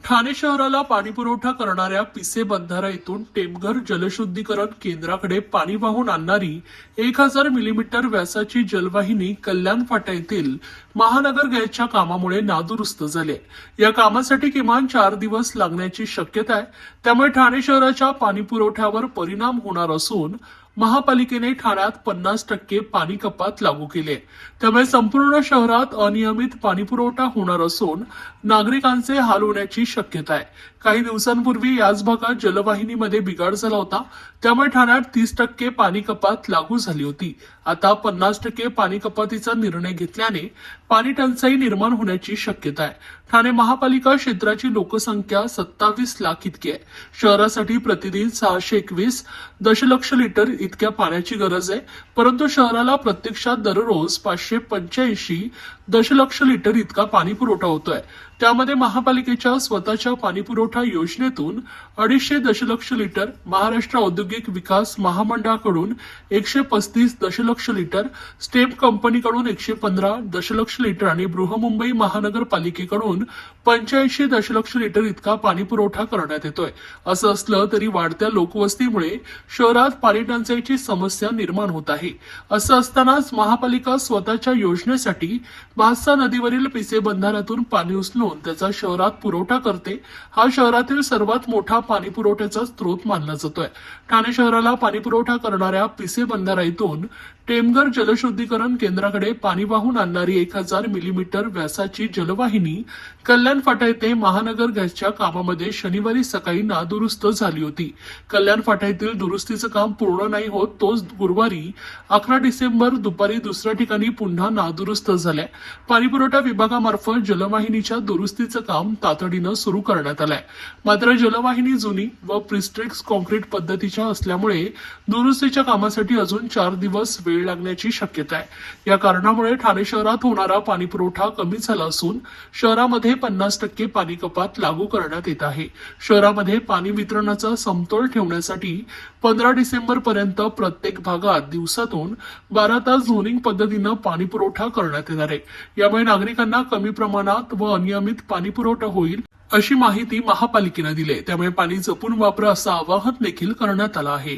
ठाणे शहराला पाणीपुरवठा करणाऱ्या पिसे बंधारा येथून टेमघर जलशुद्धीकरण केंद्राकडे पाणी वाहून आणणारी 1000 मिलीमीटर व्यासाची जलवाहिनी कल्याण फाटा येथील महानगर गॅसच्या कामामुळे नादुरुस्त झाली आहे। या कामासाठी किमान 4 दिवस लागण्याची शक्यता आहे। त्यामुळे ठाणे शहराच्या पाणीपुरवठ्यावर परिणाम होणार असून महापालिकेने ठाण्यात 50% पाणी कपात लागू केली आहे। त्यामुळे संपूर्ण शहरात अनियमित पाणीपुरवठा होणार असून नागरिकांचे हाल होण्याची शक्यता आहे। काही दिवसांपूर्वी याच भागात जलवाहिनीमध्ये बिघाड झाला होता, त्यामुळे ठाण्यात 30% पाणी कपात लागू झाली होती। आता 50% पाणी कपातीचा निर्णय घेतल्याने पाणी टंचाई निर्माण होण्याची शक्यता आहे। ठाणे महापालिका क्षेत्राची लोकसंख्या 27 लाख इतकी आहे। शहरासाठी प्रतिदिन 621 दशलक्ष लिटर इतक्या पाण्याची गरज आहे, परंतु शहराला प्रत्यक्षात दररोज 585 दशलक्ष लिटर इतका पाणी पुरवठा होतोय। त्यामध्ये महापालिकेच्या स्वतःच्या पाणीपुरवठा योजनेतून 250 दशलक्ष लिटर, महाराष्ट्र औद्योगिक विकास महामंडळाकडून 135 दशलक्ष लिटर, स्टेप कंपनीकडून 115 दशलक्ष लिटर आणि बृहमुंबई महानगरपालिकेकडून 85 दशलक्ष लिटर इतका पाणी पुरवठा करण्यात येतोय। असं असलं तरी वाढत्या लोकवस्तीमुळे शहरात पाणी टंचाईची समस्या निर्माण होत आहे। असं असतानाच महापालिका स्वतःच्या योजनेसाठी भातसा नदीवरील पिसे बंधाऱ्यातून पाणी उचलून त्याचा शहरात पुरवठा करते। हा शहरातील सर्वात मोठा पाणी पुरवठ्याचा स्रोत मानला जातोय। ठाणे शहराला पाणी पुरवठा करणाऱ्या पिसे बंधाऱ्यातून टेमघर जलशुद्धीकरण केंद्राकडे पाणी वाहून आणणारी 1000 मिलीमीटर व्यासाची जलवाहिनी कल्याण फाटा येथे महानगर गॅसच्या कामामध्ये शनिवारी सकाळी नादुरुस्त झाली होती। कल्याण फाटा येथील दुरुस्तीचं काम पूर्ण नाही होत तोच गुरुवारी 11 डिसेंबर दुपारी दुसऱ्या ठिकाणी पुन्हा नादुरुस्त झालाय। पाणीपुरवठा विभागामार्फत जलवाहिनीच्या दुरुस्तीचं काम तातडीनं सुरू करण्यात आलंय। मात्र जलवाहिनी जुनी व प्रिस्ट्रिक्स कॉन्क्रीट पद्धतीच्या असल्यामुळे दुरुस्तीच्या कामासाठी अजून 4 दिवस वेळ लागण्याची शक्यता आहे। या कारणामुळे ठाणे शहरात होणारा पाणीपुरवठा कमी झाला असून शहरामध्ये 50% पाणी कपात लागू करण्यात येत आहे। शहरामध्ये पाणी वितरणाचा समतोल ठेवण्यासाठी 15 डिसेंबर पर्यंत प्रत्येक भागात दिवसातून 12 तास झोनिंग पद्धतीनं पाणी पुरवठा करण्यात येणार आहे। यामुळे नागरिकांना कमी प्रमाणात व अनियमित पाणी पुरवठा होईल अशी माहिती महापालिकेने दिली आहे। त्यामुळे पाणी जपून वापरा असं आवाहन देखील करण्यात आलं आहे।